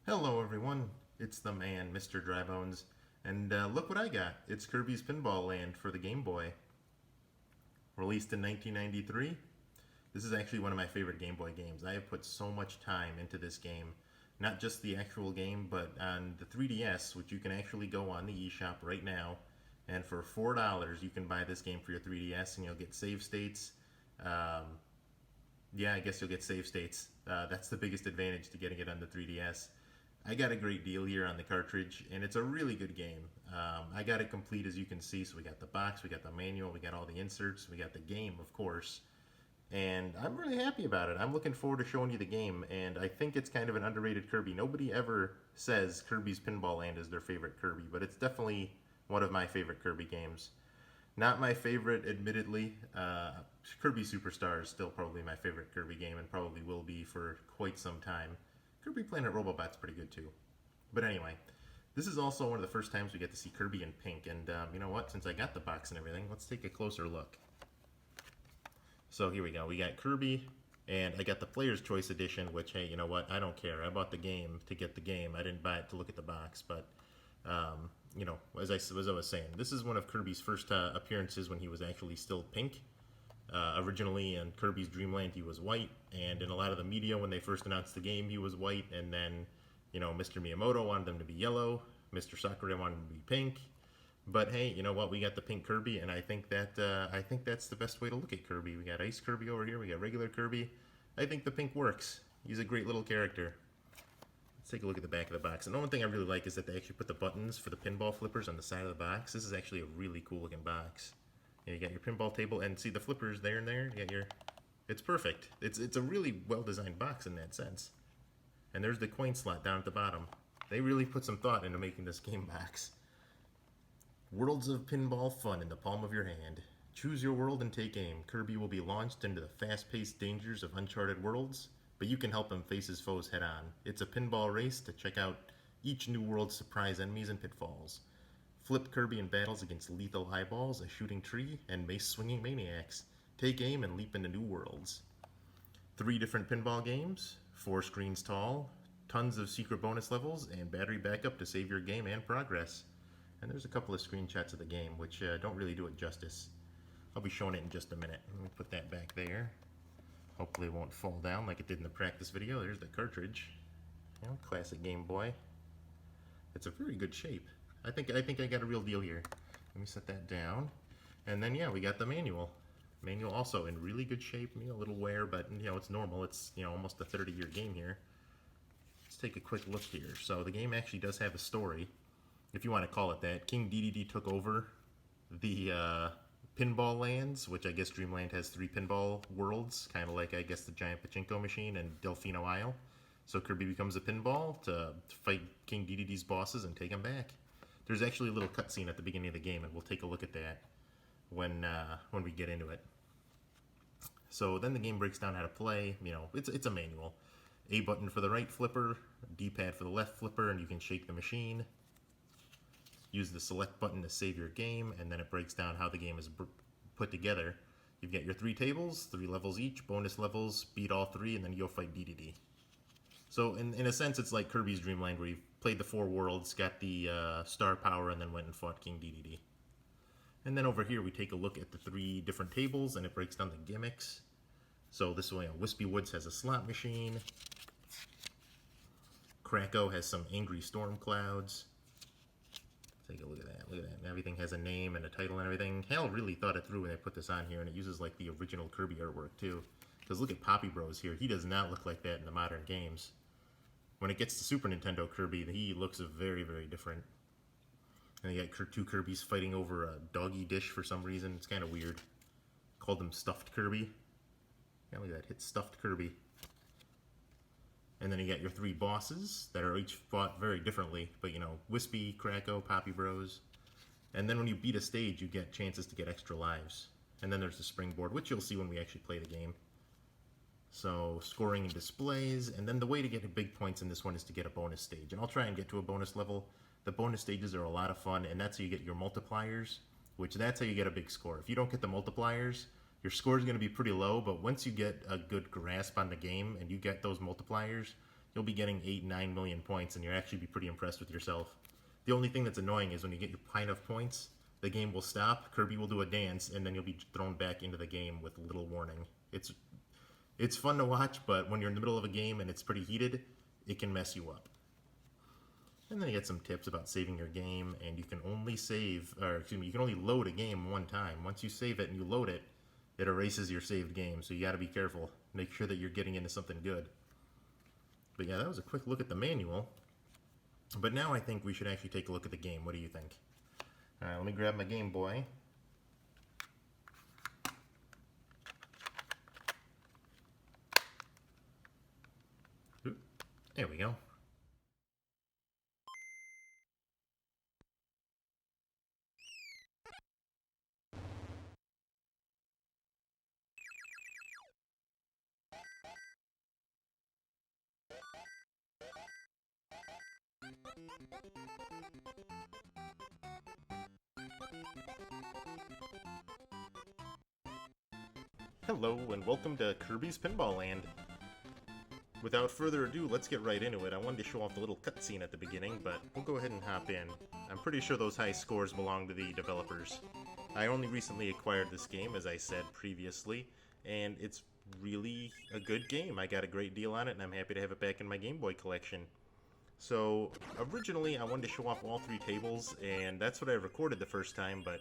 Hello everyone, it's the man, Mr. Drybones, and look what I got. It's Kirby's Pinball Land for the Game Boy. Released in 1993. This is actually one of my favorite Game Boy games. I have put so much time into this game. Not just the actual game, but on the 3DS, which you can actually go on the eShop right now, and for $4 you can buy this game for your 3DS and you'll get save states. Yeah, I guess you'll get save states. That's the biggest advantage to getting it on the 3DS. I got a great deal here on the cartridge, and it's a really good game. I got it complete, as you can see. So we got the box, we got the manual, we got all the inserts, we got the game, of course. And I'm really happy about it. I'm looking forward to showing you the game, and I think it's kind of an underrated Kirby. Nobody ever says Kirby's Pinball Land is their favorite Kirby, but it's definitely one of my favorite Kirby games. Not my favorite, admittedly. Kirby Superstar is still probably my favorite Kirby game, and probably will be for quite some time. Kirby Planet Robobot's pretty good too. But anyway, this is also one of the first times we get to see Kirby in pink, and you know what? Since I got the box and everything, let's take a closer look. So here we go. We got Kirby, and I got the Player's Choice Edition, which, hey, you know what? I don't care. I bought the game to get the game. I didn't buy it to look at the box, but you know, as I was saying, this is one of Kirby's first appearances when he was actually still pink. Originally in Kirby's Dream Land he was white, and in a lot of the media when they first announced the game he was white, and then, you know, Mr. Miyamoto wanted them to be yellow, Mr. Sakurai wanted them to be pink. But hey, you know what? We got the pink Kirby, and I think that's the best way to look at Kirby. We got Ice Kirby over here, we got regular Kirby. I think the pink works. He's a great little character. Let's take a look at the back of the box. And the one thing I really like is that they actually put the buttons for the pinball flippers on the side of the box. This is actually a really cool looking box. You got your pinball table, and see the flippers there and there. You got your, it's perfect. It's a really well designed box in that sense. And there's the coin slot down at the bottom. They really put some thought into making this game box. Worlds of pinball fun in the palm of your hand. Choose your world and take aim. Kirby will be launched into the fast-paced dangers of uncharted worlds, but you can help him face his foes head on. It's a pinball race to check out each new world's surprise enemies and pitfalls. Flip Kirby in battles against lethal eyeballs, a shooting tree, and mace-swinging maniacs. Take aim and leap into new worlds. 3 different pinball games, 4 screens tall, tons of secret bonus levels, and battery backup to save your game and progress. And there's a couple of screenshots of the game, which don't really do it justice. I'll be showing it in just a minute. Let me put that back there. Hopefully it won't fall down like it did in the practice video. There's the cartridge. You know, classic Game Boy. It's a very good shape. I think I got a real deal here. Let me set that down. And then, yeah, we got the manual. Manual also in really good shape. You know, a little wear, but, you know, it's normal. It's, you know, almost a 30-year game here. Let's take a quick look here. So the game actually does have a story, if you want to call it that. King DDD took over the pinball lands, which I guess Dreamland has 3 pinball worlds, kind of like, I guess, the giant pachinko machine and Delfino Isle. So Kirby becomes a pinball to fight King DDD's bosses and take him back. There's actually a little cutscene at the beginning of the game, and we'll take a look at that when we get into it. So then the game breaks down how to play. You know, it's a manual. A button for the right flipper, D-pad for the left flipper, and you can shake the machine. Use the select button to save your game, and then it breaks down how the game is put together. You've got your 3 tables, 3 levels each, bonus levels, beat all 3, and then you'll fight DDD. So in a sense, it's like Kirby's Dream Land, where you've played the 4 worlds, got the star power, and then went and fought King DDD. And then over here, we take a look at the 3 different tables, and it breaks down the gimmicks. So this way, Wispy Woods has a slot machine. Krakow has some angry storm clouds. Take a look at that. Look at that. Everything has a name and a title and everything. Hal really thought it through when they put this on here, and it uses like the original Kirby artwork too. Because look at Poppy Bros here. He does not look like that in the modern games. When it gets to Super Nintendo Kirby, he looks very, very different. And you got 2 Kirbys fighting over a doggy dish for some reason. It's kind of weird. Called them Stuffed Kirby. Yeah, look at that. Hit Stuffed Kirby. And then you got your 3 bosses that are each fought very differently. But, you know, Wispy, Krakow, Poppy Bros. And then when you beat a stage, you get chances to get extra lives. And then there's the springboard, which you'll see when we actually play the game. So, scoring and displays, and then the way to get big points in this one is to get a bonus stage. And I'll try and get to a bonus level. The bonus stages are a lot of fun, and that's how you get your multipliers, which that's how you get a big score. If you don't get the multipliers, your score is going to be pretty low, but once you get a good grasp on the game and you get those multipliers, you'll be getting 8-9 million points, and you'll actually be pretty impressed with yourself. The only thing that's annoying is when you get your high enough points, the game will stop, Kirby will do a dance, and then you'll be thrown back into the game with little warning. It's fun to watch, but when you're in the middle of a game and it's pretty heated, it can mess you up. And then you get some tips about saving your game, and you can only you can only load a game one time. Once you save it and you load it, it erases your saved game, so you gotta be careful. Make sure that you're getting into something good. But yeah, that was a quick look at the manual. But now I think we should actually take a look at the game. What do you think? Alright, let me grab my Game Boy. Ooh, there we go. Hello, and welcome to Kirby's Pinball Land. Without further ado, let's get right into it. I wanted to show off the little cutscene at the beginning, but we'll go ahead and hop in. I'm pretty sure those high scores belong to the developers. I only recently acquired this game, as I said previously, and it's really a good game. I got a great deal on it, and I'm happy to have it back in my Game Boy collection. So, originally I wanted to show off all 3 tables, and that's what I recorded the first time, but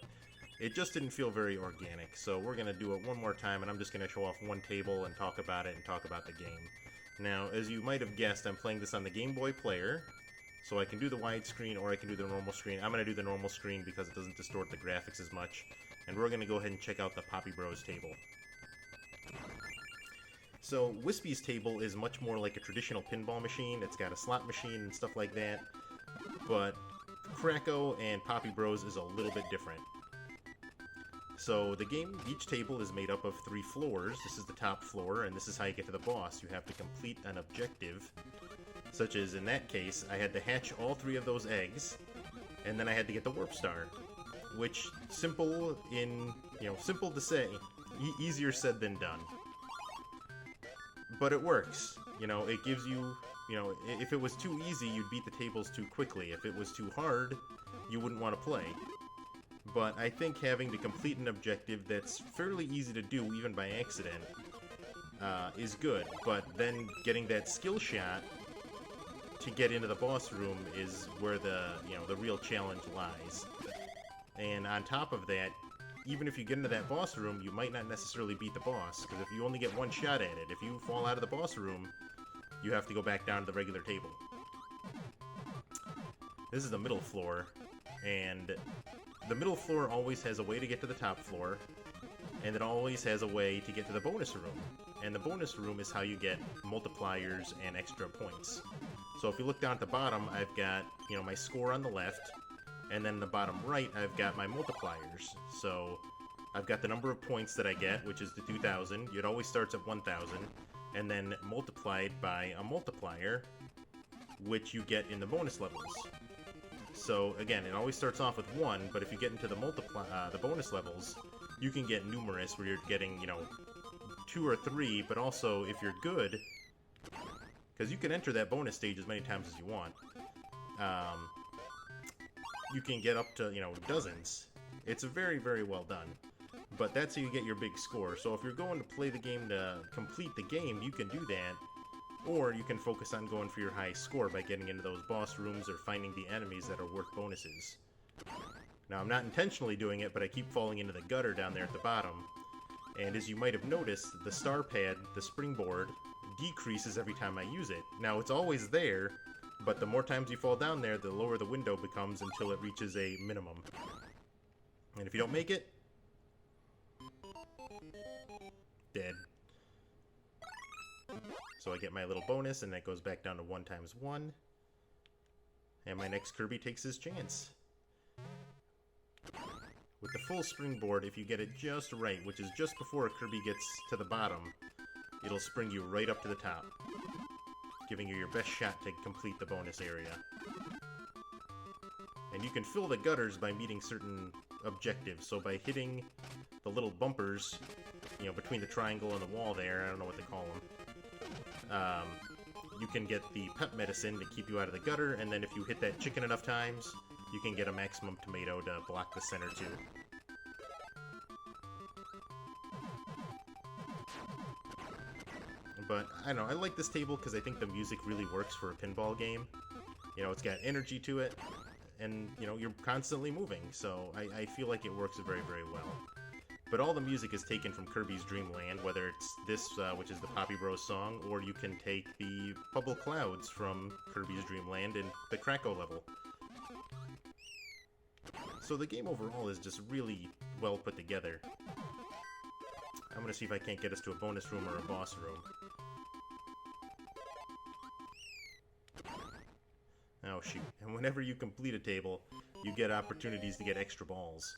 it just didn't feel very organic. So we're going to do it one more time, and I'm just going to show off one table and talk about it and talk about the game. Now, as you might have guessed, I'm playing this on the Game Boy Player, so I can do the widescreen or I can do the normal screen. I'm going to do the normal screen because it doesn't distort the graphics as much, and we're going to go ahead and check out the Poppy Bros table. So, Wispy's table is much more like a traditional pinball machine. It's got a slot machine and stuff like that, but Kracko and Poppy Bros is a little bit different. So, the game, each table is made up of 3 floors. This is the top floor, and this is how you get to the boss. You have to complete an objective, such as, in that case, I had to hatch all 3 of those eggs, and then I had to get the Warp Star, which, simple to say, easier said than done. But it works. It gives you, if it was too easy, you'd beat the tables too quickly. If it was too hard, you wouldn't want to play. But I think having to complete an objective that's fairly easy to do, even by accident, is good. But then getting that skill shot to get into the boss room is where the real challenge lies. And on top of that, even if you get into that boss room, you might not necessarily beat the boss, because if you only get one shot at it, if you fall out of the boss room, you have to go back down to the regular table. This is the middle floor, and the middle floor always has a way to get to the top floor, and it always has a way to get to the bonus room. And the bonus room is how you get multipliers and extra points. So if you look down at the bottom, I've got, my score on the left, and then the bottom right, I've got my multipliers. So I've got the number of points that I get, which is the 2,000. It always starts at 1,000, and then multiplied by a multiplier, which you get in the bonus levels. So again, it always starts off with 1, but if you get into the bonus levels, you can get numerous, where you're getting, 2 or 3, but also if you're good, because you can enter that bonus stage as many times as you want, you can get up to, dozens. It's very, very well done. But that's how you get your big score. So if you're going to play the game to complete the game, you can do that. Or you can focus on going for your high score by getting into those boss rooms or finding the enemies that are worth bonuses. Now, I'm not intentionally doing it, but I keep falling into the gutter down there at the bottom. And as you might have noticed, the star pad, the springboard, decreases every time I use it. Now, it's always there, but the more times you fall down there, the lower the window becomes until it reaches a minimum. And if you don't make it, dead. So I get my little bonus, and that goes back down to 1 times 1. And my next Kirby takes his chance. With the full springboard, if you get it just right, which is just before a Kirby gets to the bottom, it'll spring you right up to the top, giving you your best shot to complete the bonus area. And you can fill the gutters by meeting certain objectives, so by hitting the little bumpers, between the triangle and the wall there, I don't know what they call them, you can get the pep medicine to keep you out of the gutter, and then if you hit that chicken enough times, you can get a maximum tomato to block the center too. But, I don't know, I like this table because I think the music really works for a pinball game. You know, it's got energy to it, and, you know, you're constantly moving, so I feel like it works very, very well. But all the music is taken from Kirby's Dream Land, whether it's this, which is the Poppy Bros song, or you can take the Bubble Clouds from Kirby's Dream Land in the Krakow level. So the game overall is just really well put together. I'm gonna see if I can't get us to a bonus room or a boss room. Oh shoot, and whenever you complete a table, you get opportunities to get extra balls.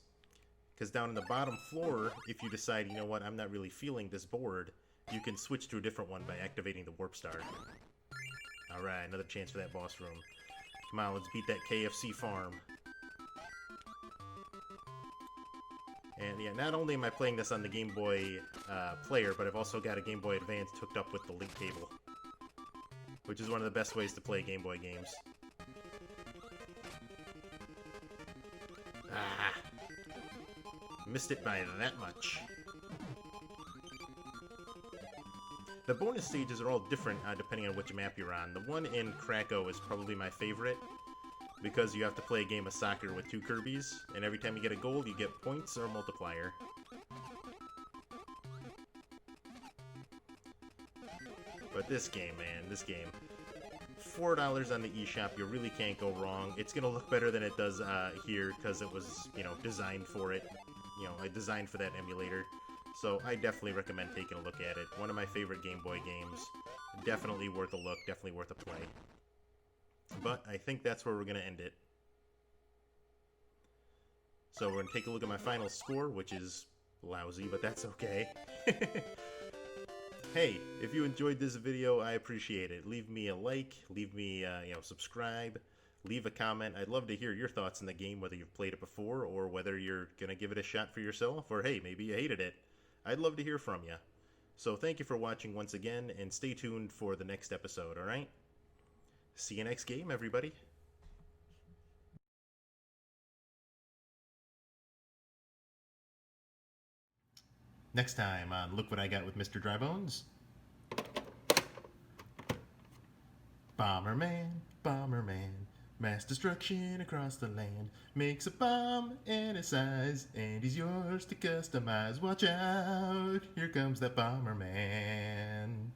Because down in the bottom floor, if you decide, you know what, I'm not really feeling this board, you can switch to a different one by activating the Warp Star. Alright, another chance for that boss room. Come on, let's beat that KFC farm. And yeah, not only am I playing this on the Game Boy player, but I've also got a Game Boy Advance hooked up with the Link cable. Which is one of the best ways to play Game Boy games. Ah! Missed it by that much. The bonus stages are all different depending on which map you're on. The one in Krakow is probably my favorite, because you have to play a game of soccer with two Kirbys, and every time you get a goal, you get points or a multiplier. But this game, man, this game. $4 on the eShop, you really can't go wrong. It's gonna look better than it does here, because it was, you know, designed for it. You know, I designed for that emulator. So I definitely recommend taking a look at it. One of my favorite Game Boy games. Definitely worth a look, definitely worth a play. But I think that's where we're going to end it. So we're going to take a look at my final score, which is lousy, but that's okay. Hey, if you enjoyed this video, I appreciate it. Leave me a like, leave me, you know, subscribe, leave a comment. I'd love to hear your thoughts in the game, whether you've played it before, or whether you're going to give it a shot for yourself, or hey, maybe you hated it. I'd love to hear from you. So thank you for watching once again, and stay tuned for the next episode, alright? See you next game, everybody. Next time on Look What I Got with Mr. Drybones. Bomberman, Bomberman, mass destruction across the land. Makes a bomb any size, and he's yours to customize. Watch out, here comes that Bomberman.